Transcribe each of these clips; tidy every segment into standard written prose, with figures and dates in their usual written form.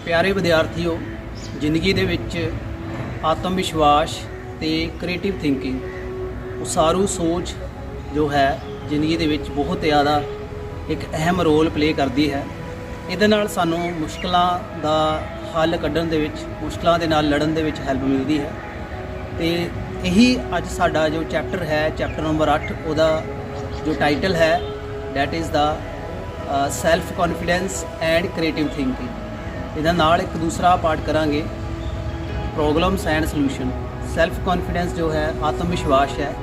प्यारे विद्यार्थियों, जिंदगी दे विच आत्म विश्वास ते क्रिएटिव थिंकिंग उसारू सोच जो है जिंदगी दे विच बहुत ज़्यादा एक अहम रोल प्ले करती है। ਇਹਦੇ ਨਾਲ ਸਾਨੂੰ ਮੁਸ਼ਕਲਾਂ ਦਾ ਹੱਲ ਕੱਢਣ ਦੇ ਵਿੱਚ, ਮੁਸ਼ਕਲਾਂ ਦੇ ਨਾਲ ਲੜਨ ਦੇ ਵਿੱਚ ਹੈਲਪ ਮਿਲਦੀ ਹੈ। ਤੇ ਇਹੀ ਅੱਜ ਸਾਡਾ ਜੋ ਚੈਪਟਰ ਹੈ, ਚੈਪਟਰ ਨੰਬਰ 8, ਉਹਦਾ ਜੋ ਟਾਈਟਲ ਹੈ that is the self confidence and creative thinking. ਇਹਦਾ ਨਾਲ ਇੱਕ ਦੂਸਰਾ ਪਾਰਟ ਕਰਾਂਗੇ problems and solution. Self confidence ਜੋ ਹੈ, ਆਤਮ ਵਿਸ਼ਵਾਸ ਹੈ,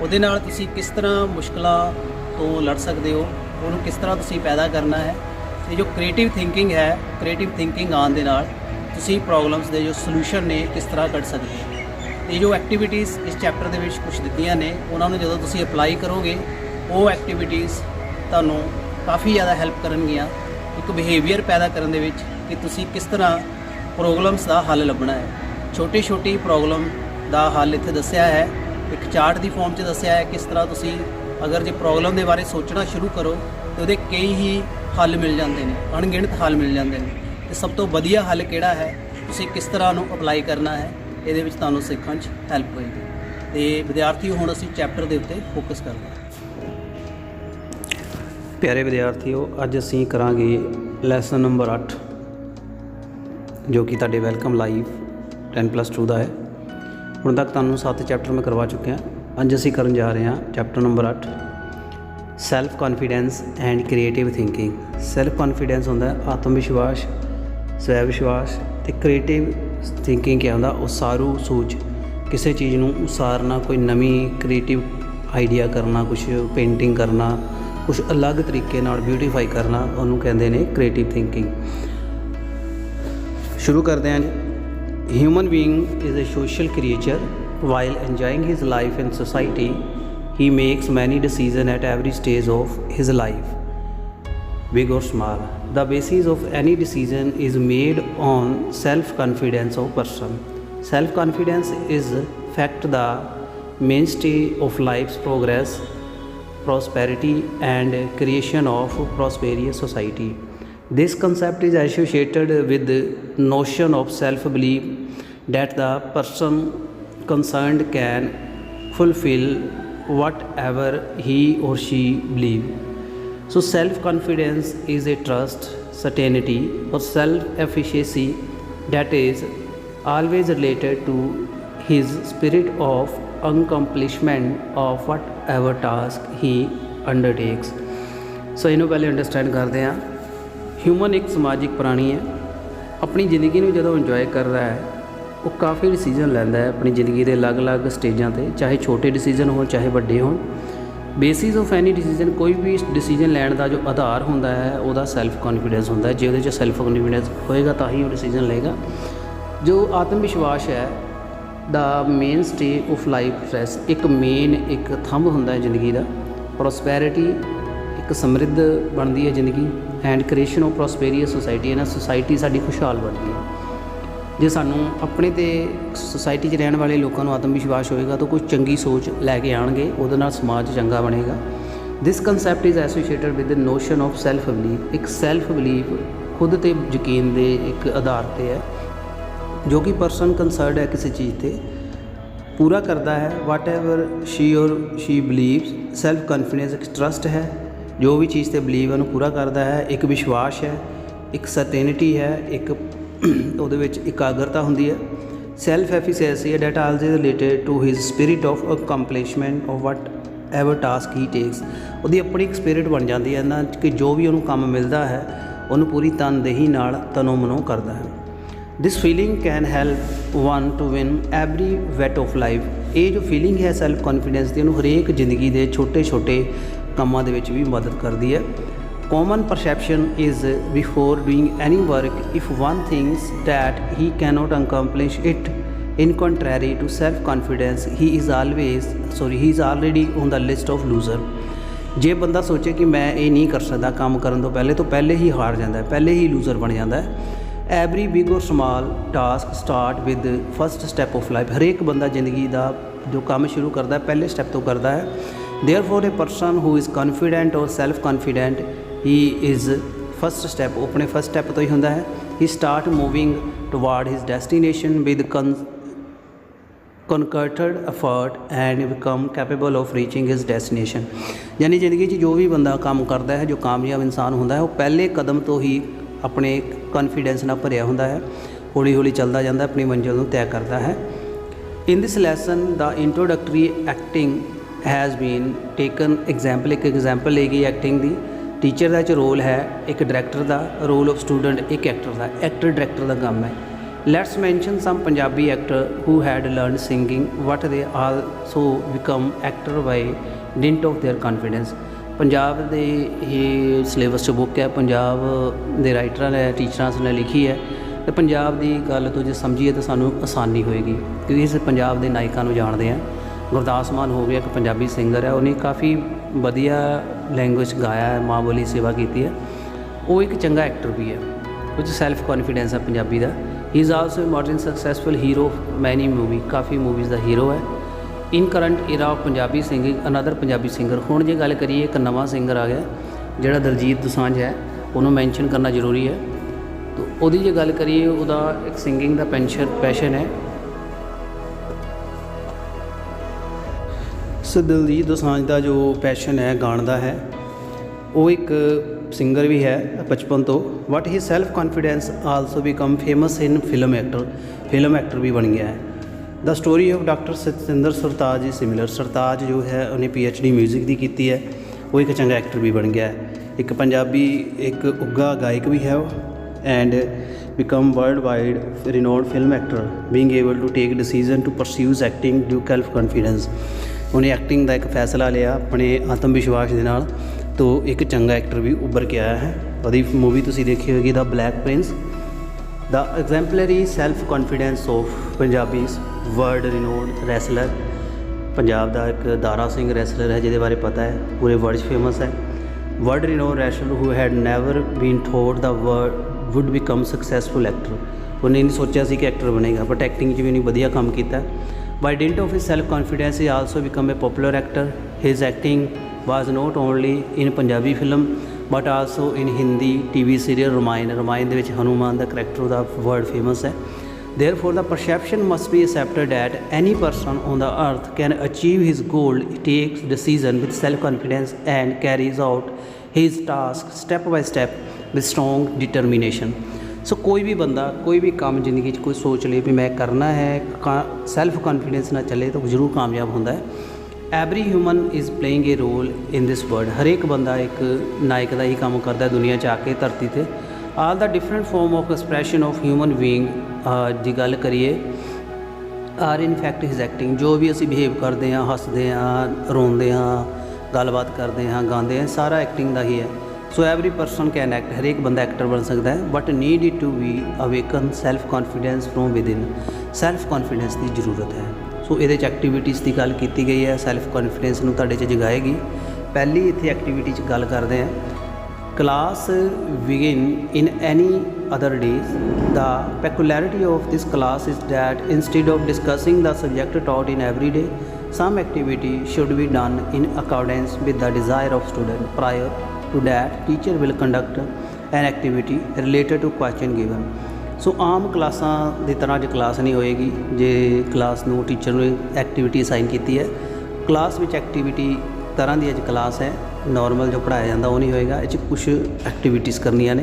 ਉਹਦੇ ਨਾਲ ਤੁਸੀਂ ਕਿਸ ਤਰ੍ਹਾਂ ਮੁਸ਼ਕਲਾਂ ਤੋਂ ਲੜ ਸਕਦੇ ਹੋ, ਉਹਨੂੰ ਕਿਸ ਤਰ੍ਹਾਂ ਤੁਸੀਂ ਪੈਦਾ ਕਰਨਾ ਹੈ। ਤੇ ਜੋ ਕ੍ਰੀਏਟਿਵ ਥਿੰਕਿੰਗ ਹੈ, ਕ੍ਰੀਏਟਿਵ ਥਿੰਕਿੰਗ ਆਉਣ ਦੇ ਨਾਲ ਤੁਸੀਂ ਪ੍ਰੋਬਲਮਸ ਦੇ ਜੋ ਸੋਲੂਸ਼ਨ ਨੇ ਕਿਸ ਤਰ੍ਹਾਂ ਕੱਢ ਸਕਦੇ ਹੋ। ਇਹ ਜੋ ਐਕਟੀਵਿਟੀਜ਼ ਇਸ ਚੈਪਟਰ ਦੇ ਵਿੱਚ ਕੁਝ ਦਿੱਤੀਆਂ ਨੇ, ਉਹਨਾਂ ਨੂੰ ਜਦੋਂ ਤੁਸੀਂ ਅਪਲਾਈ ਕਰੋਗੇ, ਉਹ ਐਕਟੀਵਿਟੀਜ਼ ਤੁਹਾਨੂੰ ਕਾਫੀ ਜ਼ਿਆਦਾ ਹੈਲਪ ਕਰਨਗੀਆਂ ਇੱਕ ਬਿਹੇਵੀਅਰ ਪੈਦਾ ਕਰਨ ਦੇ ਵਿੱਚ ਕਿ ਤੁਸੀਂ ਕਿਸ ਤਰ੍ਹਾਂ ਪ੍ਰੋਬਲਮਸ ਦਾ ਹੱਲ ਲੱਭਣਾ ਹੈ। ਛੋਟੀ ਛੋਟੀ ਪ੍ਰੋਬਲਮ ਦਾ ਹੱਲ ਇੱਥੇ ਦੱਸਿਆ ਹੈ, ਇੱਕ ਚਾਰਟ ਦੀ ਫੋਰਮ 'ਚ ਦੱਸਿਆ ਹੈ ਕਿਸ ਤਰ੍ਹਾਂ ਤੁਸੀਂ ਅਗਰ ਜੇ ਪ੍ਰੋਬਲਮ ਦੇ ਬਾਰੇ ਸੋਚਣਾ ਸ਼ੁਰੂ ਕਰੋ ਤਾਂ ਉਹਦੇ ਕਈ ਹੀ ਹੱਲ ਮਿਲ ਜਾਂਦੇ ਨੇ, ਅਣਗਿਣਤ ਹੱਲ ਮਿਲ ਜਾਂਦੇ ਨੇ। ਤੇ ਸਭ ਤੋਂ ਵਧੀਆ ਹੱਲ ਕਿਹੜਾ ਹੈ, ਤੁਸੀਂ ਕਿਸ ਤਰ੍ਹਾਂ ਨੂੰ ਅਪਲਾਈ ਕਰਨਾ ਹੈ, ਇਹਦੇ ਵਿੱਚ ਤੁਹਾਨੂੰ ਸਿੱਖਣ 'ਚ ਹੈਲਪ ਹੋਏਗੀ। ਤੇ ਵਿਦਿਆਰਥੀਓ, ਹੁਣ ਅਸੀਂ ਚੈਪਟਰ ਦੇ ਉੱਤੇ ਫੋਕਸ ਕਰਦੇ ਹਾਂ। ਪਿਆਰੇ ਵਿਦਿਆਰਥੀਓ, ਅੱਜ ਅਸੀਂ ਕਰਾਂਗੇ ਲੈਸਨ ਨੰਬਰ 8 ਜੋ ਕਿ ਤੁਹਾਡੇ ਵੈਲਕਮ ਲਾਈਵ 10+2 ਦਾ ਹੈ। ਹੁਣ ਤੱਕ ਤੁਹਾਨੂੰ 7 ਚੈਪਟਰ ਮੈਂ ਕਰਵਾ ਚੁੱਕਿਆ। ਅੱਜ ਅਸੀਂ ਕਰਨ ਜਾ ਰਹੇ ਹਾਂ chapter number 8 self confidence and creative thinking. Self confidence ਹੁੰਦਾ ਆਤਮ ਵਿਸ਼ਵਾਸ, ਸਵੈ ਵਿਸ਼ਵਾਸ, ਅਤੇ ਕ੍ਰੀਏਟਿਵ ਥਿੰਕਿੰਗ ਕਿਆ ਹੁੰਦਾ ਉਸਾਰੂ ਸੋਚ, ਕਿਸੇ ਚੀਜ਼ ਨੂੰ ਉਸਾਰਨਾ, ਕੋਈ ਨਵੀਂ ਕ੍ਰੀਏਟਿਵ ਆਈਡੀਆ ਕਰਨਾ, ਕੁਛ ਪੇਂਟਿੰਗ ਕਰਨਾ, ਕੁਛ ਅਲੱਗ ਤਰੀਕੇ ਨਾਲ ਬਿਊਟੀਫਾਈ ਕਰਨਾ, ਉਹਨੂੰ ਕਹਿੰਦੇ ਨੇ ਕ੍ਰੀਏਟਿਵ ਥਿੰਕਿੰਗ। ਸ਼ੁਰੂ ਕਰਦੇ ਹਾਂ ਜੀ। Human being is a social creature while enjoying his life in society. He makes many decisions at every stage of his life, big or small. The basis of any decision is made on self-confidence of person. Self-confidence is fact the mainstay of life's progress, prosperity and creation of prosperous society. This concept is associated with the notion of self-belief that the person concerned can fulfill whatever he or she believe. So self-confidence is a trust, certainty or self-efficacy that is always related to his spirit of accomplishment of whatever task he undertakes. So ਇਹਨੂੰ ਪਹਿਲੇ understand ਕਰਦੇ ਹਾਂ। Human ਇੱਕ ਸਮਾਜਿਕ ਪ੍ਰਾਣੀ ਹੈ। ਆਪਣੀ ਜ਼ਿੰਦਗੀ ਨੂੰ ਜਦੋਂ ਇੰਜੋਏ ਕਰ ਰਿਹਾ ਹੈ, ਉਹ ਕਾਫੀ ਡਿਸੀਜ਼ਨ ਲੈਂਦਾ ਹੈ ਆਪਣੀ ਜ਼ਿੰਦਗੀ ਦੇ ਅਲੱਗ-ਅਲੱਗ ਸਟੇਜਾਂ 'ਤੇ, ਚਾਹੇ ਛੋਟੇ ਡਿਸੀਜ਼ਨ ਹੋਣ ਚਾਹੇ ਵੱਡੇ ਹੋਣ। ਬੇਸਿਸ ਆਫ ਐਨੀ ਡਿਸੀਜ਼ਨ, ਕੋਈ ਵੀ ਡਿਸੀਜ਼ਨ ਲੈਣ ਦਾ ਜੋ ਆਧਾਰ ਹੁੰਦਾ ਹੈ ਉਹਦਾ ਸੈਲਫ ਕੌਨਫੀਡੈਂਸ ਹੁੰਦਾ ਹੈ। ਜੇ ਉਹਦੇ 'ਚ ਸੈਲਫ ਕੌਨਫੀਡੈਂਸ ਹੋਏਗਾ ਤਾਂ ਹੀ ਉਹ ਡਿਸੀਜ਼ਨ ਲਏਗਾ। ਜੋ ਆਤਮ ਵਿਸ਼ਵਾਸ ਹੈ ਦਾ mainstay of life stress, ਇੱਕ ਮੇਨ ਇੱਕ ਥੰਮ ਹੁੰਦਾ ਹੈ ਜ਼ਿੰਦਗੀ ਦਾ। ਪ੍ਰੋਸਪੈਰਿਟੀ, ਇੱਕ ਸਮਰਿੱਧ ਬਣਦੀ ਹੈ ਜ਼ਿੰਦਗੀ। ਐਂਡ ਕ੍ਰੀਏਸ਼ਨ ਆਫ ਪ੍ਰੋਸਪੇਰੀਅਸ ਸੋਸਾਇਟੀ, ਇਹਨਾਂ ਸੋਸਾਇਟੀ ਸਾਡੀ ਖੁਸ਼ਹਾਲ ਬਣਦੀ ਹੈ। ਜੇ ਸਾਨੂੰ ਆਪਣੇ ਤੇ ਸੁਸਾਇਟੀ 'ਚ ਰਹਿਣ ਵਾਲੇ ਲੋਕਾਂ ਨੂੰ ਆਤਮ ਵਿਸ਼ਵਾਸ ਹੋਏਗਾ ਤਾਂ ਕੁਝ ਚੰਗੀ ਸੋਚ ਲੈ ਕੇ ਆਉਣਗੇ, ਉਹਦੇ ਨਾਲ ਸਮਾਜ ਚੰਗਾ ਬਣੇਗਾ। This concept is associated with the notion of self belief. ਇੱਕ ਸੈਲਫ ਬਲੀਫ, ਖੁਦ 'ਤੇ ਯਕੀਨ ਦੇ ਇੱਕ ਆਧਾਰ 'ਤੇ ਹੈ, ਜੋ ਕਿ ਪਰਸਨ ਕੰਸਰਨਡ ਹੈ ਕਿਸੇ ਚੀਜ਼ 'ਤੇ, ਪੂਰਾ ਕਰਦਾ ਹੈ ਵਾਟ ਐਵਰ ਸ਼ੀ ਔਰ ਸ਼ੀ ਬਲੀਵਸ। ਸੈਲਫ ਕੌਨਫੀਡੈਂਸ ਇੱਕ ਟਰਸਟ ਹੈ, ਜੋ ਵੀ ਚੀਜ਼ 'ਤੇ ਬਲੀਵ ਉਹਨੂੰ ਪੂਰਾ ਕਰਦਾ ਹੈ। ਇੱਕ ਵਿਸ਼ਵਾਸ ਹੈ, ਇੱਕ ਸਰਟੇਨਿਟੀ ਹੈ, ਇੱਕ ਉਹਦੇ ਵਿੱਚ ਇਕਾਗਰਤਾ ਹੁੰਦੀ ਹੈ। ਸੈਲਫ ਐਫੀਸ਼ੀਐਂਸੀ ਹੈ that always related to his spirit of accomplishment of whatever task he takes. ਉਹਦੀ ਆਪਣੀ ਇੱਕ ਸਪਿਰਿਟ ਬਣ ਜਾਂਦੀ ਹੈ ਨਾ ਕਿ ਜੋ ਵੀ ਉਹਨੂੰ ਕੰਮ ਮਿਲਦਾ ਹੈ ਉਹਨੂੰ ਪੂਰੀ ਤਨਦੇਹੀ ਨਾਲ ਤਨੋਂ ਮਨੋਂ ਕਰਦਾ ਹੈ। This feeling can help one to win every what of life. ਇਹ ਜੋ ਫੀਲਿੰਗ ਹੈ ਸੈਲਫ ਕੌਨਫੀਡੈਂਸ ਦੀ, ਉਹਨੂੰ ਹਰੇਕ ਜ਼ਿੰਦਗੀ ਦੇ ਛੋਟੇ ਛੋਟੇ ਕੰਮਾਂ ਦੇ ਵਿੱਚ ਵੀ ਮਦਦ ਕਰਦੀ ਹੈ। Common perception is before doing any work, if one thinks that he cannot accomplish it, in contrary to self-confidence, he is already on the list of loser. ਜੇ ਬੰਦਾ ਸੋਚੇ ਕਿ ਮੈਂ ਇਹ ਨਹੀਂ ਕਰ ਸਕਦਾ ਕੰਮ ਕਰਨ ਤੋਂ ਪਹਿਲੇ ਹੀ ਹਾਰ ਜਾਂਦਾ ਹੈ, ਪਹਿਲੇ ਹੀ ਲੂਜ਼ਰ ਬਣ ਜਾਂਦਾ ਹੈ। ਐਵਰੀ ਬਿਗ ਔਰ small task start with first step of life. ਹਰੇਕ ਬੰਦਾ ਜ਼ਿੰਦਗੀ ਦਾ ਜੋ ਕੰਮ ਸ਼ੁਰੂ ਕਰਦਾ ਪਹਿਲੇ ਸਟੈਪ ਤੋਂ ਕਰਦਾ ਹੈ। ਦੇਅਰਫੋਰ ਏ ਪਰਸਨ ਹੂ ਇਜ਼ ਕੌਨਫੀਡੈਂਟ ਔਰ self confident, he is first step, ਉਹ ਆਪਣੇ ਫਸਟ ਸਟੈਪ ਤੋਂ ਹੀ ਹੁੰਦਾ ਹੈ। he start moving toward his destination with concerted effort and become capable of reaching his destination। यानी ज़िंदगी 'ਚ जो भी बंदा काम करता है, जो कामयाब इंसान होंदा है, वो पहले कदम तो ही अपने कॉन्फिडेंस नाल भरिया हुंदा है, हौली हौली चलदा जांदा अपनी मंजिल नूं तय करता है। In this lesson the introductory acting has been taken example, एक एग्जाम्पल ली गई एक्टिंग दी। टीचर का रोल है, एक डायरैक्टर का रोल ऑफ स्टूडेंट एक एक्टर का, एक्टर डायरैक्टर का काम है। Let's mention some Punjabi actor who had learn singing but they also become actor by dint of their confidence. Punjab दे ही सिलेबस बुक है, पंजाब दे राइटरां ने टीचरां ने लिखी है, तो पंजाब की गल तो जो समझिए तो सानू आसानी होएगी, क्योंकि इस पंजाब के नायकों को जानते हैं। गुरदास मान हो गया, एक पंजाबी सिंगर है, उन्हें काफ़ी वधिया लैंग्वेज गाया है, माँ बोली सेवा की है, वो एक चंगा एक्टर भी है, कुछ सैल्फ कॉन्फिडेंस है पंजाबी का। He is also modern successful hero of many movie, काफ़ी मूवीज़ का हीरो है। In current era of Punjabi singing another Punjabi singer. हुण जे गल करिए एक नवा सिंगर आ गया जिहड़ा दलजीत दोसांझ है, उन्होंने मैंशन करना जरूरी है। तो ਉਹਦੀ ਜੇ ਗੱਲ करिए ਉਹਦਾ एक सिंगिंग का पैशन है। सो दलजीत दोसांझ का जो पैशन है गाण का है, वो एक सिंगर भी है बचपन तो, but he self confidence also become famous in film actor भी बन गया है। The story of doctor Satinder Sartaj is similar. Sartaj जो है उन्हें PhD म्यूजिक की की है, वो एक चंगा एक्टर भी बन गया है। एक पंजाबी एक उग्गा गायक भी है वो, and become worldwide renowned film actor, being able to take decision to pursue acting due self confidence। उन्हें एक्टिंग का एक फैसला लिया अपने आत्म विश्वास के नाल, तो एक चंगा एक्टर भी उभर के आया है। वही मूवी तुसी देखी होगी the Black Prince. The exemplary self confidence of Punjabis world renowned wrestler. Punjab का एक दारा सिंह रैसलर है जिहदे बारे पता है, पूरे वर्ल्ड फेमस है। World renowned wrestler who had never been thought the world would become successful actor. उन्हें नहीं सोचा सी कि एक्टर बनेगा, बट एक्टिंग भी उन्हें वधिया काम किया। By dint of his self confidence he also become a popular actor. His acting was not only in Punjabi film but also in Hindi TV serial Ramayan. Ramayan के हनुमान का करैक्टर का वर्ल्ड फेमस है। Therefore the perception must be accepted that any person on the earth can achieve his goal, takes decision with self-confidence and carries out his task step by step with strong determination। सो कोई भी बंदा कोई भी काम जिंदगी कोई सोच ले भी मैं करना है, सैल्फ कॉन्फिडेंस ना चले तो जरूर कामयाब होता है। Every human is playing a role in this world. हर एक बंदा एक नायक का ही काम करता है दुनिया च आके धरती पर। All the different form of expression of human being की गल करिए are in fact his acting. जो भी असी बिहेव करते हैं, हसते हैं, रोंदे हैं, गलबात करते हैं, गाते हैं, सारा एक्टिंग का ही है। So every person can act, हर एक बंदा एक्टर बन सकता है, but need it to be awaken self confidence from within. Self confidence की जरूरत है। सो ये एक्टिविटीज़ की गल की गई है, सैल्फ कॉन्फिडेंस नूं तुहाडे च जगाएगी। पहली इत्थे एक्टिविटी च गल करते हैं, class begin in any other days। The peculiarity of this class is that instead of discussing the subject taught in every day, some activity should be done in accordance with the desire of student। Prior to that, teacher will conduct an activity related to question given। सो आम क्लासा की तरह जो class नहीं होएगी जे class नूं teacher ने activity assign की है। क्लास में एक्टिविटी तरह की अज क्लास है, नॉर्मल जो पढ़ाया जाता वो नहीं होएगा, ये कुछ एक्टिविटीज़ करनिया ने।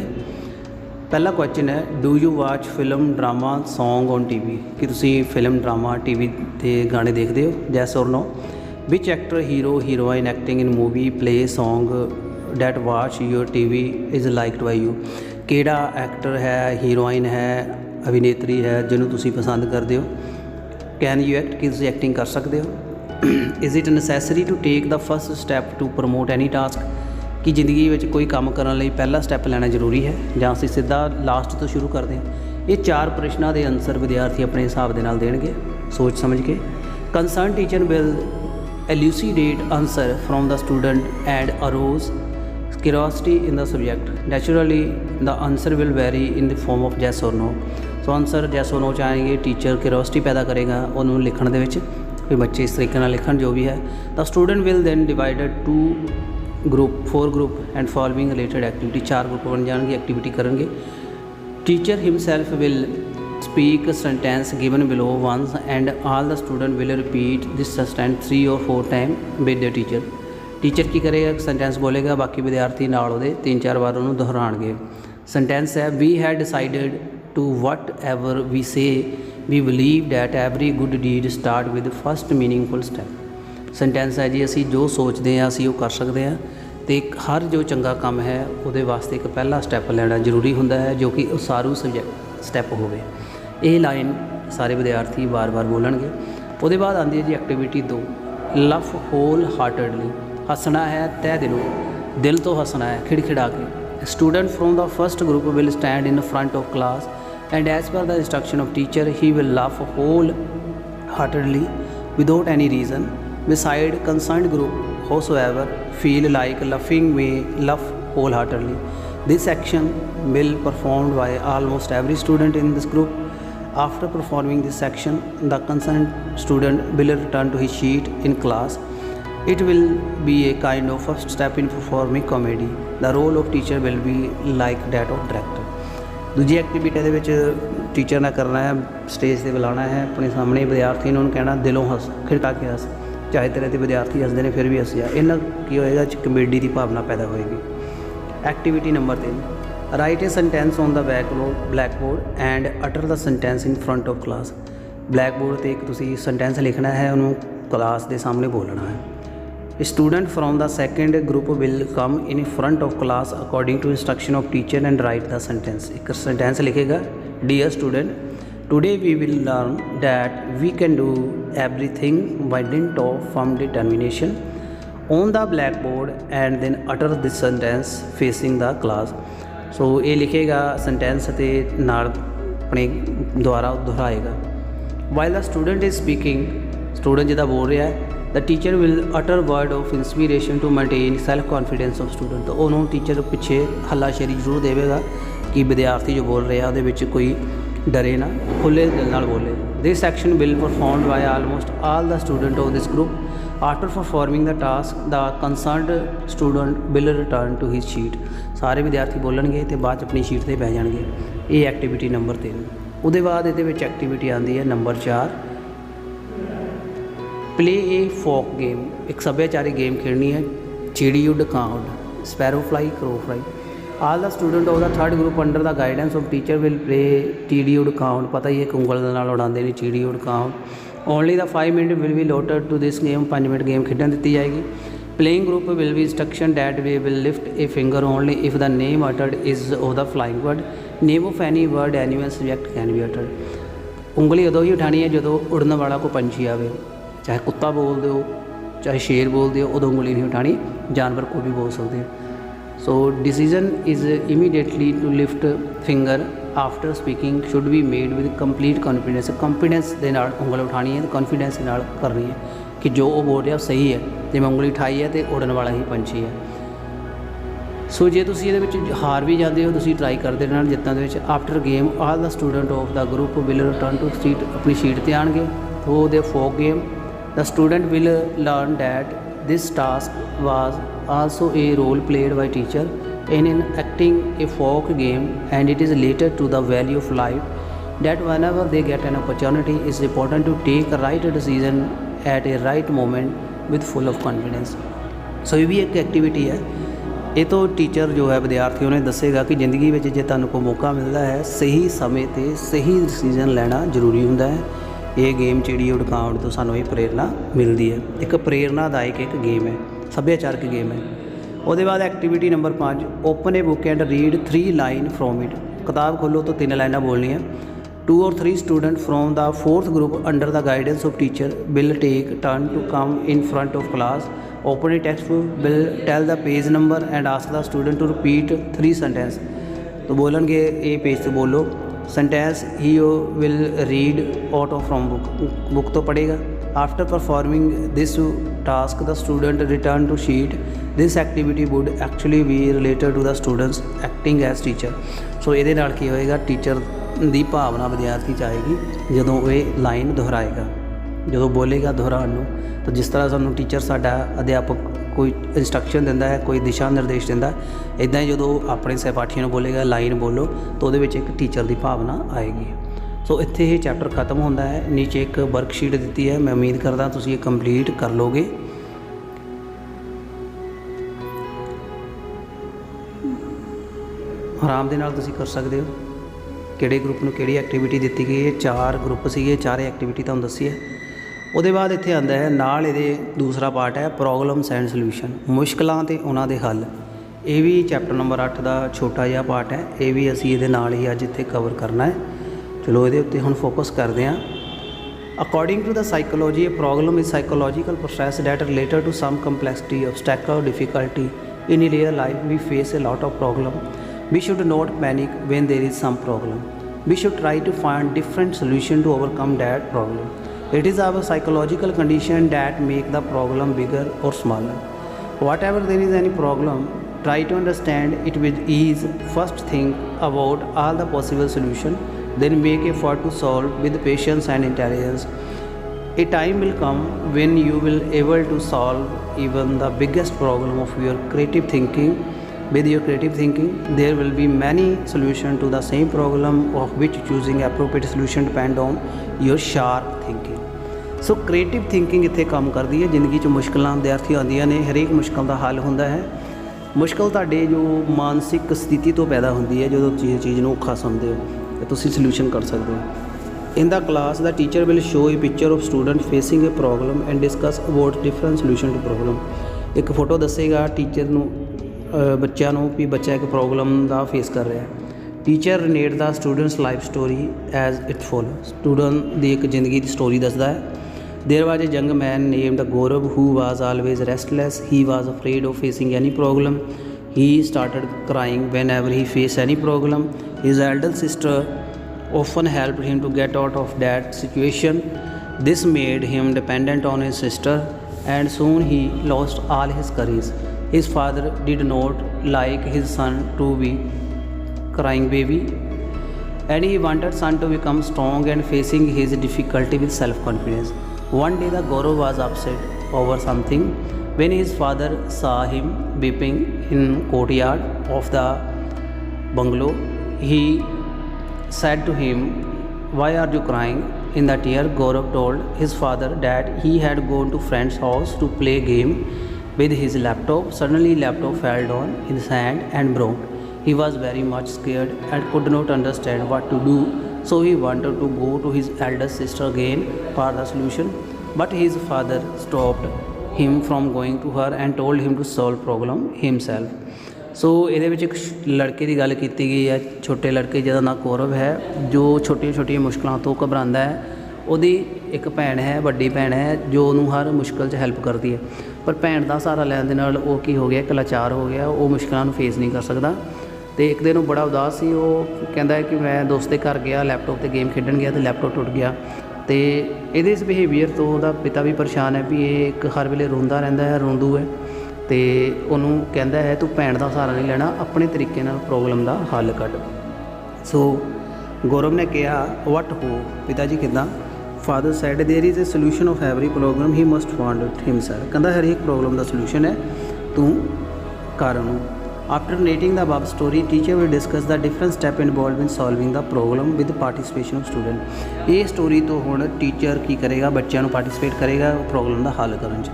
पहला क्वेश्चन है, do you watch film drama song on TV। कि तुसी फिल्म ड्रामा TV ते गाने देखते हो, yes or no. Which actor hero heroine acting in movie play song that watch your TV is liked by you. केड़ा actor है, heroine है, अभिनेत्री है जिन्होंने तुसी पसंद करते हो। कैन यू एक्ट, कि तुसी एक्टिंग कर सकते हो। Is it necessary to take the first step to promote any task. कि जिंदगी में कोई काम करने लिए पहला स्टैप लेना जरूरी है, जां असीं सीधा लास्ट तो शुरू करते हैं। ये 4 प्रश्नों के आंसर विद्यार्थी अपने हिसाब के नाल देणगे सोच समझ के। Concern teacher will elucidate answer from the student and arouse curiosity in the subject. Naturally the answer will vary in the form of yes or no. So answer जैस और नो चाहेंगे, टीचर क्यूरियोसिटी पैदा करेगा उन्होंने लिखण दे विच, फिर बच्चे इस तरीके लिखण जो भी है। The student will then divided 2 group 4 group and following related activity. 4 group बन जाएंगे, एक्टिविटी करेंगे। Teacher himself will speak a sentence given below once and all the student will repeat this sentence 3 or 4 times with the teacher. Teacher की करेगा, एक sentence बोलेगा, बाकी विद्यार्थी नाल ਉਹਦੇ 3-4 ਵਾਰ ਉਹਨੂੰ ਦੁਹਰਾਣਗੇ। सेंटेंस है we had decided to whatever we say we believe that every good deed start with first meaningful step। Sentence है जी ਅਸੀਂ ਜੋ ਸੋਚਦੇ ਹਾਂ ਅਸੀਂ ਉਹ ਕਰ ਸਕਦੇ ਹਾਂ ਤੇ ਹਰ ਜੋ ਚੰਗਾ ਕੰਮ ਹੈ ਉਹਦੇ ਵਾਸਤੇ ਇੱਕ ਪਹਿਲਾ ਸਟੈਪ ਲੈਣਾ ਜ਼ਰੂਰੀ ਹੁੰਦਾ ਹੈ ਜੋ ਕਿ ਉਸਾਰੂ ਸਟੈਪ ਹੋਵੇ। ਇਹ ਲਾਈਨ ਸਾਰੇ ਵਿਦਿਆਰਥੀ ਵਾਰ-ਵਾਰ ਬੋਲਣਗੇ। ਉਹਦੇ ਬਾਅਦ ਆਉਂਦੀ ਹੈ ਜੀ ਐਕਟੀਵਿਟੀ 2 ਲਵ ਹੋਲ ਹਾਰਟਡਲੀ। ਹੱਸਣਾ ਹੈ ਤਹਿ ਦਿਲੋਂ, ਦਿਲ ਤੋਂ ਹੱਸਣਾ ਹੈ ਖਿੜਖਿੜਾ ਕੇ। Student from the first group will stand in front of class and as per the instruction of teacher he will love wholeheartedly without any reason. Beside concerned group whosoever feel like laughing may laugh wholeheartedly. This action will performed by almost every student in this group. After performing this action, the concerned student will return to his seat in class. It will be a kind of first step in performing comedy. The role of teacher will be like that of director. दूजी activity ਦੇ ਵਿੱਚ teacher ਨੇ ਕਰਨਾ ਹੈ, stage ਤੇ ਬੁਲਾਉਣਾ ਹੈ ਆਪਣੇ ਸਾਹਮਣੇ ਵਿਦਿਆਰਥੀ ਨੂੰ ਕਹਿਣਾ ਦਿਲੋਂ ਹੱਸ, ਖਿੜਕਾ ਕੇ ਹੱਸ। ਚਾਹੇ ਤੇਰੇ ਤੇ ਵਿਦਿਆਰਥੀ ਹੱਸਦੇ ਨੇ ਫਿਰ ਵੀ ਹੱਸਿਆ। ਇਹਨਾਂ ਕੀ ਹੋਏਗਾ ਚ ਕਮੇਡੀ ਦੀ ਭਾਵਨਾ ਪੈਦਾ ਹੋਏਗੀ। Activity number 3 right A sentence on the black board and ਅਟਰ the sentence in front of class. Black board 'ਤੇ ਇੱਕ ਤੁਸੀਂ ਸੈਂਟੈਂਸ ਲਿਖਣਾ ਹੈ, ਉਹਨੂੰ ਕਲਾਸ ਦੇ ਸਾਹਮਣੇ ਬੋਲਣਾ ਹੈ। Student from the second group will come in front of class according to instruction of teacher and write the sentence। एक sentence लिखेगा, Dear student, today we will learn that we can do everything by dint of firm determination on the blackboard and then utter this sentence facing the class। So ये लिखेगा sentence ਤੇ ਨਾਲ ਆਪਣੇ ਦੁਆਰਾ ਦੁਹਰਾਏਗਾ। While the student is speaking, student ਜਿੱਦਾਂ ਬੋਲ ਰਿਹਾ ਹੈ, the teacher will utter word of inspiration to maintain self confidence of student। तो ਉਹਨੂੰ ਟੀਚਰ ਪਿੱਛੇ ਹੱਲਾਸ਼ੇਰੀ ਜ਼ਰੂਰ ਦੇਵੇਗਾ ਕਿ ਵਿਦਿਆਰਥੀ ਜੋ ਬੋਲ ਰਿਹਾ ਉਹਦੇ ਵਿੱਚ ਕੋਈ ਡਰੇ ਨਾ, ਖੁੱਲ੍ਹੇ ਦਿਲ ਨਾਲ ਬੋਲੇ। this action will performed by almost all the student of this group. After performing the task, the concerned student will return to his sheet। ਸਾਰੇ ਵਿਦਿਆਰਥੀ ਬੋਲਣਗੇ ਤੇ ਬਾਅਦ 'ਚ ਆਪਣੀ ਸ਼ੀਟ 'ਤੇ ਬਹਿ ਜਾਣਗੇ। ਇਹ ਐਕਟੀਵਿਟੀ ਨੰਬਰ 3। ਉਹਦੇ ਬਾਅਦ ਇਹਦੇ ਵਿੱਚ ਐਕਟੀਵਿਟੀ ਆਉਂਦੀ ਹੈ number 4 play a folk game. एक सभ्याचारिक गेम खेलनी है, चिड़ी उड ਕਾਂ ਉੱਡ, sparrow fly crow fly. All the student of the third group under the guidance of teacher will play चिड़ी उड ਕਾਂ ਉੱਡ। पता ही है ਉਂਗਲ ਦੇ ਨਾਲ ਉਡਾਉਂਦੇ ਨੇ चिड़ी उड ਕਾਂ ਉੱਡ। Only the 5 minute will be allotted to this game. 5 minute game खेडन ਦਿੱਤੀ ਜਾਏਗੀ। Playing group will be instruction that they will lift a finger only if the name uttered is of the flying word। Name of any word animal subject can be uttered। ਉਂਗਲੀ ਉਦੋਂ ਹੀ ਉਠਾਣੀ ਹੈ ਜਦੋਂ ਉੜਨ ਵਾਲਾ ਕੋਈ ਪੰਛੀ ਆਵੇ, ਚਾਹੇ ਕੁੱਤਾ ਬੋਲਦੇ ਹੋ ਚਾਹੇ ਸ਼ੇਰ ਬੋਲਦੇ ਹੋ, ਉਦੋਂ ਉਂਗਲੀ ਨਹੀਂ ਉਠਾਣੀ, ਜਾਨਵਰ ਕੋਈ ਵੀ ਬੋਲ ਸਕਦੇ ਹੋ। So decision is immediately to lift finger after speaking should be made with complete confidence. Confidence ਦੇ ਨਾਲ ਉਂਗਲ ਉਠਾਣੀ ਹੈ ਅਤੇ ਕੌਨਫੀਡੈਂਸ ਦੇ ਨਾਲ ਕਰਨੀ ਹੈ ਕਿ ਜੋ ਉਹ ਬੋਲ ਰਿਹਾ ਉਹ ਸਹੀ ਹੈ। ਜੇ ਮੈਂ ਉਂਗਲੀ ਉਠਾਈ ਹੈ ਅਤੇ ਉੜਨ ਵਾਲਾ ਹੀ ਪੰਛੀ ਹੈ। ਸੋ ਜੇ ਤੁਸੀਂ ਇਹਦੇ ਵਿੱਚ ਹਾਰ ਵੀ ਜਾਂਦੇ ਹੋ, ਤੁਸੀਂ ਟਰਾਈ ਕਰਦੇ ਰਹਿਣਾ ਜਿੱਤਾਂ ਦੇ ਵਿੱਚ। After game all the student of the group will return to seat. ਆਪਣੀ ਸੀਟ 'ਤੇ ਆਉਣਗੇ। Through the folk game the student will learn that this task was also a role played by teacher in acting a folk game, and it is related to the value of life that whenever they get an opportunity it is important to take a right decision at a right moment with full of confidence। so ਇਹ ਵੀ ਇੱਕ activity ਹੈ। ਇਹ ਤੋਂ teacher ਜੋ ਹੈ ਵਿਦਿਆਰਥੀਆਂ ਨੂੰ ਦੱਸੇਗਾ ਕਿ ਜ਼ਿੰਦਗੀ ਵਿੱਚ ਜੇ ਤੁਹਾਨੂੰ ਕੋਈ ਮੌਕਾ ਮਿਲਦਾ ਹੈ ਸਹੀ ਸਮੇਂ 'ਤੇ ਸਹੀ ਡਿਸੀਜ਼ਨ ਲੈਣਾ ਜ਼ਰੂਰੀ ਹੁੰਦਾ ਹੈ। ਇਹ ਗੇਮ ਚਿੜੀ ਉਡ ਕਾਂ ਉੱਡ ਤੋਂ ਸਾਨੂੰ ਇਹ ਪ੍ਰੇਰਨਾ ਮਿਲਦੀ ਹੈ। ਇੱਕ ਪ੍ਰੇਰਨਾਦਾਇਕ ਇੱਕ ਗੇਮ ਹੈ, ਸੱਭਿਆਚਾਰਕ ਗੇਮ ਹੈ। ਉਹਦੇ ਬਾਅਦ activity number 5 open A book and read 3 line from it. ਕਿਤਾਬ ਖੋਲ੍ਹੋ ਤੋਂ 3 ਲਾਈਨਾਂ ਬੋਲਣੀਆਂ। 2 or 3 student from the fourth group under the guidance of teacher will take turn to come in front of class, open a textbook, will tell the page number and ask the student to repeat 3 sentences। तो बोलेंगे ये page से बोलो sentence he will read out of from book तो पढ़ेगा। After performing this task the student return to sheet. This activity would actually be related to the students acting as teacher. So ये की होएगा teacher की भावना विद्यार्थी 'ਚ आएगी ਜਦੋਂ ਇਹ ਲਾਈਨ ਦੁਹਰਾਏਗਾ। ਜਦੋਂ ਬੋਲੇਗਾ ਦੁਹਰਾਉਣ ਨੂੰ। ਤਾਂ ਜਿਸ ਤਰ੍ਹਾਂ ਸਾਨੂੰ ਟੀਚਰ ਸਾਡਾ ਅਧਿਆਪਕ ਕੋਈ ਇੰਸਟਰਕਸ਼ਨ ਦਿੰਦਾ ਹੈ, ਕੋਈ ਦਿਸ਼ਾ ਨਿਰਦੇਸ਼ ਦਿੰਦਾ, ਇੱਦਾਂ ਹੀ ਜਦੋਂ ਆਪਣੇ ਸਹਿਪਾਠੀਆਂ ਨੂੰ ਬੋਲੇਗਾ ਲਾਈਨ ਬੋਲੋ ਤਾਂ ਉਹਦੇ ਵਿੱਚ ਇੱਕ ਟੀਚਰ ਦੀ ਭਾਵਨਾ ਆਏਗੀ। ਸੋ ਇੱਥੇ ਇਹ ਚੈਪਟਰ ਖਤਮ ਹੁੰਦਾ ਹੈ। ਨੀਚੇ ਇੱਕ ਵਰਕਸ਼ੀਟ ਦਿੱਤੀ ਹੈ, ਮੈਂ ਉਮੀਦ ਕਰਦਾ ਤੁਸੀਂ ਇਹ ਕੰਪਲੀਟ ਕਰ ਲਓਗੇ। ਆਰਾਮ ਦੇ ਨਾਲ ਤੁਸੀਂ ਕਰ ਸਕਦੇ ਹੋ। ਕਿਹੜੇ ਗਰੁੱਪ ਨੂੰ ਕਿਹੜੀ ਐਕਟੀਵਿਟੀ ਦਿੱਤੀ ਗਈ ਹੈ, 4 ਗਰੁੱਪ ਸੀਗੇ, 4 ਐਕਟੀਵਿਟੀ ਤੁਹਾਨੂੰ ਦੱਸੀ ਹੈ। ਉਹਦੇ ਬਾਅਦ ਇੱਥੇ ਆਉਂਦਾ ਹੈ ਨਾਲ ਇਹਦੇ ਦੂਸਰਾ ਪਾਰਟ ਹੈ ਪ੍ਰੋਬਲਮਸ ਐਂਡ ਸੋਲਿਊਸ਼ਨ, ਮੁਸ਼ਕਲਾਂ ਅਤੇ ਉਹਨਾਂ ਦੇ ਹੱਲ। ਇਹ ਵੀ ਚੈਪਟਰ ਨੰਬਰ 8 ਦਾ ਛੋਟਾ ਜਿਹਾ ਪਾਰਟ ਹੈ। ਇਹ ਵੀ ਅਸੀਂ ਇਹਦੇ ਨਾਲ ਹੀ ਅੱਜ ਇੱਥੇ ਕਵਰ ਕਰਨਾ ਹੈ। ਚਲੋ ਇਹਦੇ ਉੱਤੇ ਹੁਣ ਫੋਕਸ ਕਰਦੇ ਹਾਂ। According to the psychology, a problem is psychological process that related to some complexity, obstacle, difficulty. In real life we face a lot of problem. We should not panic when there is some problem. We should try to find different solution to overcome that problem. It is our psychological condition that make the problem bigger or smaller. Whatever there is any problem, try to understand it with ease. First think about all the possible solution, then make effort to solve with patience and intelligence. A time will come when you will able to solve even the biggest problem of your creative thinking. With your creative thinking, there will be many solutions to the same problem, of which choosing appropriate solution depend on your sharp thinking. So creative thinking ਇੱਥੇ ਕੰਮ ਕਰਦੀ ਹੈ। ਜ਼ਿੰਦਗੀ 'ਚ ਮੁਸ਼ਕਲਾਂ ਵਿਦਿਆਰਥੀ ਆਉਂਦੀਆਂ ਨੇ, ਹਰੇਕ ਮੁਸ਼ਕਲ ਦਾ ਹੱਲ ਹੁੰਦਾ ਹੈ। ਮੁਸ਼ਕਲ ਤੁਹਾਡੇ ਜੋ ਮਾਨਸਿਕ ਸਥਿਤੀ ਤੋਂ ਪੈਦਾ ਹੁੰਦੀ ਹੈ, ਜਦੋਂ ਤੁਸੀਂ ਚੀਜ਼ ਨੂੰ ਔਖਾ ਸਮਝਦੇ ਹੋ ਤਾਂ ਤੁਸੀਂ ਸੋਲਿਊਸ਼ਨ ਕਰ ਸਕਦੇ ਹੋ। In the class the teacher will show a picture of student facing a problem and discuss about different solution to problem. ਇੱਕ ਫੋਟੋ ਦੱਸੇਗਾ ਟੀਚਰ ਨੂੰ ਬੱਚਿਆਂ ਨੂੰ ਵੀ ਬੱਚਾ ਇੱਕ ਪ੍ਰੋਬਲਮ ਦਾ ਫੇਸ ਕਰ ਰਿਹਾ। Teacher rate the students life story as it follow. Student ਦੀ ਇੱਕ ਜ਼ਿੰਦਗੀ ਦੀ ਸਟੋਰੀ ਦੱਸਦਾ ਹੈ। There was a young man named Gaurav who was always restless. He was afraid of facing any problem. He started crying whenever he faced any problem. His elder sister often helped him to get out of that situation. This made him dependent on his sister, and soon he lost all his courage. His father did not like his son to be crying baby, and he wanted son to become strong and facing his difficulty with self-confidence. One day the Gaurav was upset over something. When his father saw him weeping in courtyard of the bungalow, he said to him, "Why are you crying?" In the tear, Gaurav told his father that he had gone to friend's house to play game with his laptop. Suddenly laptop fell down his hand and broke. He was very much scared and could not understand what to do. So he wanted to go to his elder sister again for the solution, but his father stopped him from going to her and told him to solve problem himself. ਸੋ ਇਹਦੇ ਵਿੱਚ ਇੱਕ ਲੜਕੇ ਦੀ ਗੱਲ ਕੀਤੀ ਗਈ ਹੈ, ਛੋਟੇ ਲੜਕੇ ਜਿਹਦਾ ਨਾਂ ਗੌਰਵ ਹੈ, ਜੋ ਛੋਟੀਆਂ ਛੋਟੀਆਂ ਮੁਸ਼ਕਲਾਂ ਤੋਂ ਘਬਰਾਉਂਦਾ ਹੈ। ਉਹਦੀ ਇੱਕ ਭੈਣ ਹੈ, ਵੱਡੀ ਭੈਣ ਹੈ, ਜੋ ਉਹਨੂੰ ਹਰ ਮੁਸ਼ਕਲ 'ਚ ਹੈਲਪ ਕਰਦੀ ਹੈ। ਪਰ ਭੈਣ ਦਾ ਸਹਾਰਾ ਲੈਣ ਦੇ ਨਾਲ ਉਹ ਕੀ ਹੋ ਗਿਆ, ਇੱਕ ਲਾਚਾਰ ਹੋ ਗਿਆ। ਉਹ ਮੁਸ਼ਕਲਾਂ ਨੂੰ ਫੇਸ ਨਹੀਂ ਕਰ ਸਕਦਾ। ਅਤੇ ਇੱਕ ਦਿਨ ਉਹ ਬੜਾ ਉਦਾਸ ਸੀ। ਉਹ ਕਹਿੰਦਾ ਹੈ ਕਿ ਮੈਂ ਦੋਸਤ ਦੇ ਘਰ ਗਿਆ, ਲੈਪਟਾਪ 'ਤੇ ਗੇਮ ਖੇਡਣ ਗਿਆ ਅਤੇ ਲੈਪਟਾਪ ਟੁੱਟ ਗਿਆ। ਅਤੇ ਇਹਦੇ ਇਸ ਬਿਹੇਵੀਅਰ ਤੋਂ ਉਹਦਾ ਪਿਤਾ ਵੀ ਪਰੇਸ਼ਾਨ ਹੈ ਵੀ ਇਹ ਇੱਕ ਹਰ ਵੇਲੇ ਰੋਂਦਾ ਰਹਿੰਦਾ ਹੈ, ਰੋਂਦੂ ਹੈ। ਅਤੇ ਉਹਨੂੰ ਕਹਿੰਦਾ ਹੈ ਤੂੰ ਭੈਣ ਦਾ ਸਹਾਰਾ ਨਹੀਂ ਲੈਣਾ, ਆਪਣੇ ਤਰੀਕੇ ਨਾਲ ਪ੍ਰੋਬਲਮ ਦਾ ਹੱਲ ਕੱਢ। ਸੋ ਗੌਰਵ ਨੇ ਕਿਹਾ ਵਟ ਹੋ ਪਿਤਾ ਜੀ ਕਿੱਦਾਂ? Father said there is a solution of every problem, he must find it himself. ਕਹਿੰਦਾ ਹਰੇਕ ਪ੍ਰੋਬਲਮ ਦਾ ਸੋਲਿਊਸ਼ਨ ਹੈ, ਤੂੰ ਕਰ ਉਹਨੂੰ। After narrating the above story, teacher will discuss the different step involved in solving the problem with the participation of student. ਇਹ story ਤੋਂ ਹੁਣ teacher ਕੀ ਕਰੇਗਾ, ਬੱਚਿਆਂ ਨੂੰ ਪਾਰਟੀਸਪੇਟ ਕਰੇਗਾ ਪ੍ਰੋਬਲਮ ਦਾ ਹੱਲ ਕਰਨ 'ਚ।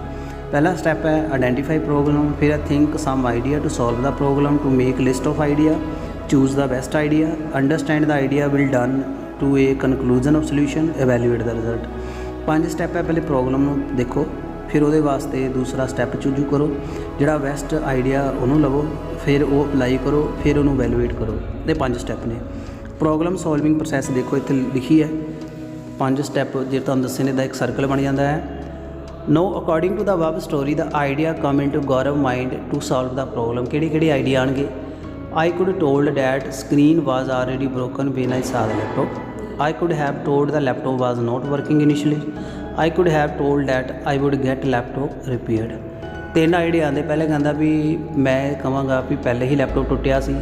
ਪਹਿਲਾ ਸਟੈਪ ਹੈ ਆਈਡੈਂਟੀਫਾਈ ਪ੍ਰੋਬਲਮ, ਫਿਰ think some idea to solve the problem, to make list of idea, choose the best idea, understand the idea will done to a conclusion of solution, evaluate the result. 5 step ਹੈ, ਪਹਿਲੇ problem ਨੂੰ ਦੇਖੋ, ਫਿਰ ਉਹਦੇ ਵਾਸਤੇ ਦੂਸਰਾ step ਚੂਜੂ ਕਰੋ, ਜਿਹੜਾ ਬੈਸਟ ਆਈਡੀਆ ਉਹਨੂੰ ਲਵੋ, ਫਿਰ ਉਹ ਅਪਲਾਈ ਕਰੋ, ਫਿਰ ਉਹਨੂੰ ਵੈਲੂਏਟ ਕਰੋ। ਇਹ 5 ਸਟੈਪ ਨੇ। ਪ੍ਰੋਬਲਮ ਸੋਲਵਿੰਗ ਪ੍ਰੋਸੈਸ ਦੇਖੋ ਇੱਥੇ ਲਿਖੀ ਹੈ, 5 ਸਟੈਪ ਜੇ ਤੁਹਾਨੂੰ ਦੱਸੇ ਨੇ ਦਾ ਇੱਕ ਸਰਕਲ ਬਣ ਜਾਂਦਾ ਹੈ। No according to the above story the idea come in to Gaurav mind to solve the problem. ਕਿਹੜੇ ਕਿਹੜੇ ਆਈਡੀਆ ਆਉਣਗੇ? I could told that screen was already broken when I saw the laptop. I could have told the laptop was not working initially. I could have told that I would get laptop repaired. 3 idea ਆਉਂਦੇ। ਪਹਿਲੇ ਕਹਿੰਦਾ ਵੀ ਮੈਂ ਕਹਾਂਗਾ ਵੀ ਪਹਿਲੇ ਹੀ laptop ਟੁੱਟਿਆ ਸੀ।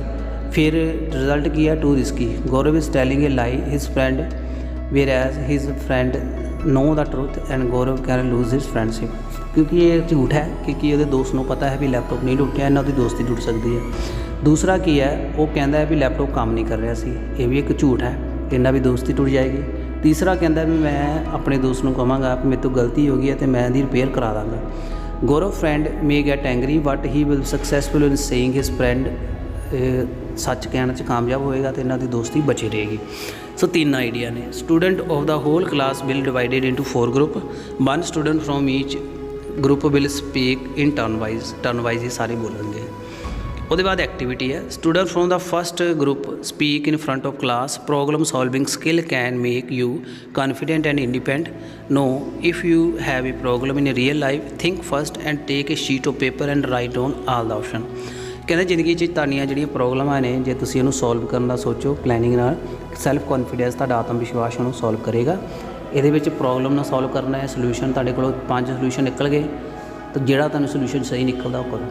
ਫਿਰ result ਕੀ ਹੈ? Too risky. Gaurav is telling a lie his friend whereas his friend know the truth and Gaurav can lose his friendship, क्योंकि ये झूठ है, क्योंकि ਉਹਦੇ ਦੋਸਤ ਨੂੰ ਪਤਾ ਹੈ ਵੀ ਲੈਪਟਾਪ ਨਹੀਂ ਟੁੱਟਿਆ, ਇਹਨਾਂ ਦੀ ਦੋਸਤੀ ਟੁੱਟ ਸਕਦੀ ਹੈ। ਦੂਸਰਾ ਕੀ ਹੈ, ਉਹ ਕਹਿੰਦਾ ਹੈ ਵੀ ਲੈਪਟਾਪ ਕੰਮ ਨਹੀਂ ਕਰ ਰਿਹਾ ਸੀ, ਇਹ ਵੀ ਇੱਕ ਝੂਠ ਹੈ, ਇਹਨਾਂ ਵੀ ਦੋਸਤੀ ਟੁੱਟ ਜਾਏਗੀ। ਤੀਸਰਾ ਕਹਿੰਦਾ ਵੀ ਮੈਂ ਆਪਣੇ ਦੋਸਤ ਨੂੰ ਕਹਾਂਗਾ ਵੀ ਮੇਰੇ ਤੋਂ ਗਲਤੀ ਹੋ ਗਈ ਹੈ ਅਤੇ ਮੈਂ ਇਹਦੀ ਰਿਪੇਅਰ ਕਰਾ ਦਾਂਗਾ। Gaurav friend may get angry but he will successful in saying his friend, ਸੱਚ ਕਹਿਣ 'ਚ ਕਾਮਯਾਬ ਹੋਏਗਾ ਅਤੇ ਇਹਨਾਂ ਦੀ ਦੋਸਤੀ ਬਚੀ ਰਹੇਗੀ। ਸੋ 3 ਆਈਡੀਆ ਨੇ। Student of the whole class will divided into 4 group, 1 student from each group will speak in turn wise ਇਹ ਸਾਰੇ ਬੋਲਣਗੇ। ਉਹਦੇ ਬਾਅਦ ਐਕਟੀਵਿਟੀ ਹੈ, student from the first group speak in front of class, problem solving skill can make you confident and independent. No, if you have a problem in a real life, think first and take a sheet of paper and write down all the option. ਕਹਿੰਦੇ ਜ਼ਿੰਦਗੀ 'ਚ ਤੁਹਾਡੀਆਂ ਜਿਹੜੀਆਂ ਪ੍ਰੋਬਲਮਾਂ ਨੇ, ਜੇ ਤੁਸੀਂ ਉਹਨੂੰ ਸੋਲਵ ਕਰਨ ਦਾ ਸੋਚੋ ਪਲੈਨਿੰਗ ਨਾਲ, ਸੈਲਫ ਕੌਨਫੀਡੈਂਸ ਤੁਹਾਡਾ ਆਤਮ ਵਿਸ਼ਵਾਸ ਉਹਨੂੰ ਸੋਲਵ ਕਰੇਗਾ। ਇਹਦੇ ਵਿੱਚ ਪ੍ਰੋਬਲਮ ਨਾਲ ਸੋਲਵ ਕਰਨਾ ਹੈ, ਸੋਲੂਸ਼ਨ ਤੁਹਾਡੇ ਕੋਲੋਂ 5 ਸੋਲੂਸ਼ਨ ਨਿਕਲ ਗਏ, ਤਾਂ ਜਿਹੜਾ ਤੁਹਾਨੂੰ ਸੋਲੂਸ਼ਨ ਸਹੀ ਨਿਕਲਦਾ ਉਹ ਕਰੋ।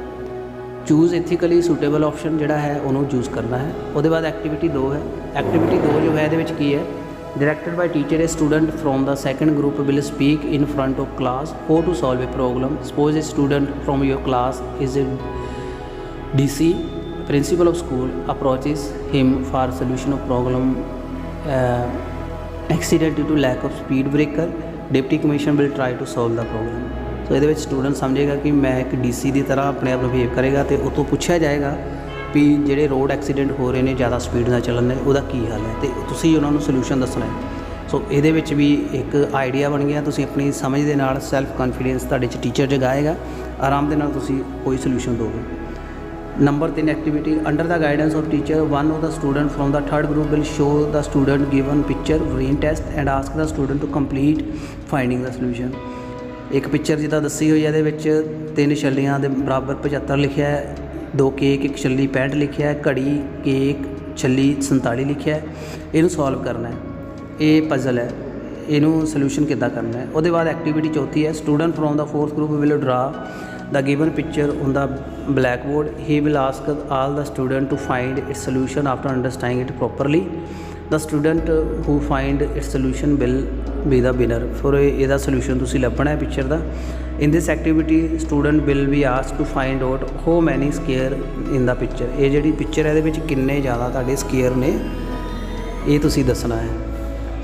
ਚੂਜ਼ ਇਥੀਕਲੀ ਸੂਟੇਬਲ ਆਪਸ਼ਨ ਜਿਹੜਾ ਹੈ ਉਹਨੂੰ ਚੂਜ਼ ਕਰਨਾ ਹੈ। ਉਹਦੇ ਬਾਅਦ ਐਕਟੀਵਿਟੀ 2 ਹੈ। ਐਕਟੀਵਿਟੀ 2 ਜੋ ਹੈ ਇਹਦੇ ਵਿੱਚ ਕੀ ਹੈ, directed by teacher, a student from the second group will speak in front of class how to solve a problem. Suppose a student from your class is a DC, principal of school, approaches him for solution of problem accident due to lack of speed breaker. Deputy commissioner will try to solve the problem. ਸੋ ਇਹਦੇ ਵਿੱਚ student ਸਮਝੇਗਾ ਕਿ ਮੈਂ ਇੱਕ DC ਦੀ ਤਰ੍ਹਾਂ ਆਪਣੇ ਆਪ ਨੂੰ behave ਕਰੇਗਾ ਅਤੇ ਉਹ ਤੋਂ ਪੁੱਛਿਆ ਜਾਏਗਾ ਵੀ ਜਿਹੜੇ ਰੋਡ ਐਕਸੀਡੈਂਟ ਹੋ ਰਹੇ ਨੇ ਜ਼ਿਆਦਾ ਸਪੀਡ ਨਾਲ ਚੱਲਣ ਦੇ, ਉਹਦਾ ਕੀ ਹੱਲ ਹੈ, ਅਤੇ ਤੁਸੀਂ ਉਹਨਾਂ ਨੂੰ ਸੋਲੂਸ਼ਨ ਦੱਸਣਾ ਹੈ। ਸੋ ਇਹਦੇ ਵਿੱਚ ਵੀ ਇੱਕ ਆਈਡੀਆ ਬਣ ਗਿਆ, ਤੁਸੀਂ ਆਪਣੀ ਸਮਝ ਦੇ ਨਾਲ ਸੈਲਫ ਕੌਨਫੀਡੈਂਸ ਤੁਹਾਡੇ 'ਚ ਟੀਚਰ ਜਗਾਏਗਾ, ਆਰਾਮ ਦੇ ਨਾਲ ਤੁਸੀਂ ਕੋਈ ਸੋਲੂਸ਼ਨ ਦਿਓਗੇ। Number 3 activity, under the guidance of teacher, one of the student from the third group will show the student given picture brain test and ask the student to complete finding the solution. ਇੱਕ picture ਜਿੱਦਾਂ ਦੱਸੀ ਹੋਈ ਹੈ, ਇਹਦੇ ਵਿੱਚ 3 ਛੱਲੀਆਂ ਦੇ ਬਰਾਬਰ 75 ਲਿਖਿਆ ਹੈ, 2 ਕੇਕ, 1 ਛੱਲੀ 65 ਲਿਖਿਆ ਹੈ, ਘੜੀ, ਕੇਕ, ਛੱਲੀ 47 ਲਿਖਿਆ ਹੈ। ਇਹਨੂੰ ਸੋਲਵ ਕਰਨਾ ਹੈ, ਇਹ ਪਜ਼ਲ ਹੈ, ਇਹਨੂੰ ਸੋਲੂਸ਼ਨ ਕਿੱਦਾਂ ਕਰਨਾ ਹੈ। ਉਹਦੇ ਬਾਅਦ ਐਕਟੀਵਿਟੀ 4 ਹੈ, student from the 4th group will ਡਰਾ the given picture on the blackboard. He will ask all the student to find its solution after understanding it properly. The student who find its solution will be the winner. For ਇਹਦਾ solution ਤੁਸੀਂ ਲੱਭਣਾ ਹੈ picture the. In this activity student will be asked to find out how many square in the picture. ਇਹ ਜਿਹੜੀ picture ਹੈ ਇਹਦੇ ਵਿੱਚ ਕਿੰਨੇ ਜ਼ਿਆਦਾ ਤੁਹਾਡੇ ਸਕੁਅਰ ਨੇ, ਇਹ ਤੁਸੀਂ ਦੱਸਣਾ ਹੈ।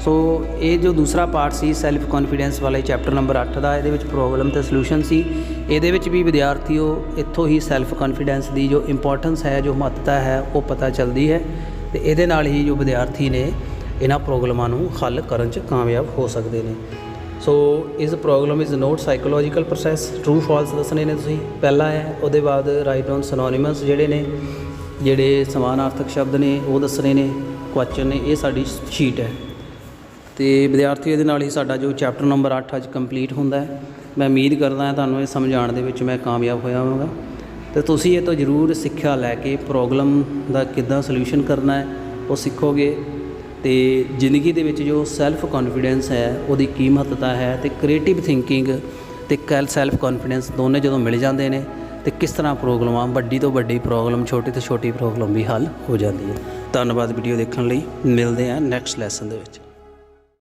ਸੋ ਇਹ ਜੋ ਦੂਸਰਾ ਪਾਰਟ ਸੀ ਸੈਲਫ ਕੌਨਫੀਡੈਂਸ ਵਾਲੇ ਚੈਪਟਰ ਨੰਬਰ 8 ਦਾ, ਇਹਦੇ ਵਿੱਚ ਪ੍ਰੋਬਲਮ ਅਤੇ ਸੋਲੂਸ਼ਨ ਸੀ। ਇਹਦੇ ਵਿੱਚ ਵੀ ਵਿਦਿਆਰਥੀਓ ਇੱਥੋਂ ਹੀ ਸੈਲਫ ਕੌਨਫੀਡੈਂਸ ਦੀ ਜੋ ਇੰਪੋਰਟੈਂਸ ਹੈ, ਜੋ ਮਹੱਤਤਾ ਹੈ, ਉਹ ਪਤਾ ਚੱਲਦੀ ਹੈ, ਅਤੇ ਇਹਦੇ ਨਾਲ ਹੀ ਜੋ ਵਿਦਿਆਰਥੀ ਨੇ ਇਹਨਾਂ ਪ੍ਰੋਬਲਮਾਂ ਨੂੰ ਹੱਲ ਕਰਨ 'ਚ ਕਾਮਯਾਬ ਹੋ ਸਕਦੇ ਨੇ। ਸੋ ਇਸ problem is not psychological process, true false ਦੱਸਣੇ ਨੇ ਤੁਸੀਂ, ਪਹਿਲਾ ਹੈ। ਉਹਦੇ ਬਾਅਦ ਰਾਈਟ ਡਾਊਨ ਸਿਨੋਨਿਮਸ ਜਿਹੜੇ ਨੇ, ਜਿਹੜੇ ਸਮਾਨਾਰਥਕ ਸ਼ਬਦ ਨੇ ਉਹ ਦੱਸਣੇ ਨੇ, ਕੁਐਸਚਨ ਨੇ। ਇਹ ਸਾਡੀ ਸ਼ੀਟ ਹੈ, ਅਤੇ ਵਿਦਿਆਰਥੀ ਇਹਦੇ ਨਾਲ ਹੀ ਸਾਡਾ ਜੋ ਚੈਪਟਰ ਨੰਬਰ 8 ਅੱਜ ਕੰਪਲੀਟ ਹੁੰਦਾ ਹੈ। ਮੈਂ ਉਮੀਦ ਕਰਦਾ ਹਾਂ ਤੁਹਾਨੂੰ ਇਹ ਸਮਝਾਉਣ ਦੇ ਵਿੱਚ ਮੈਂ ਕਾਮਯਾਬ ਹੋਇਆ ਹੋਵਾਂਗਾ, ਅਤੇ ਤੁਸੀਂ ਇਹ ਤੋਂ ਜ਼ਰੂਰ ਸਿੱਖਿਆ ਲੈ ਕੇ ਪ੍ਰੋਬਲਮ ਦਾ ਕਿੱਦਾਂ ਸੋਲਿਊਸ਼ਨ ਕਰਨਾ ਹੈ ਉਹ ਸਿੱਖੋਗੇ, ਅਤੇ ਜ਼ਿੰਦਗੀ ਦੇ ਵਿੱਚ ਜੋ ਸੈਲਫ ਕੌਨਫੀਡੈਂਸ ਹੈ ਉਹਦੀ ਕੀ ਮਹੱਤਤਾ ਹੈ, ਅਤੇ ਕ੍ਰੀਏਟਿਵ ਥਿੰਕਿੰਗ ਅਤੇ ਸੈਲਫ ਕੌਨਫੀਡੈਂਸ ਦੋਨੇ ਜਦੋਂ ਮਿਲ ਜਾਂਦੇ ਨੇ ਅਤੇ ਕਿਸ ਤਰ੍ਹਾਂ ਪ੍ਰੋਬਲਮਾਂ, ਵੱਡੀ ਤੋਂ ਵੱਡੀ ਪ੍ਰੋਬਲਮ, ਛੋਟੀ ਤੋਂ ਛੋਟੀ ਪ੍ਰੋਬਲਮ ਵੀ ਹੱਲ ਹੋ ਜਾਂਦੀ ਹੈ। ਧੰਨਵਾਦ ਵੀਡੀਓ ਦੇਖਣ ਲਈ, ਮਿਲਦੇ ਹਾਂ ਨੈਕਸਟ ਲੈਸਨ ਦੇ ਵਿੱਚ।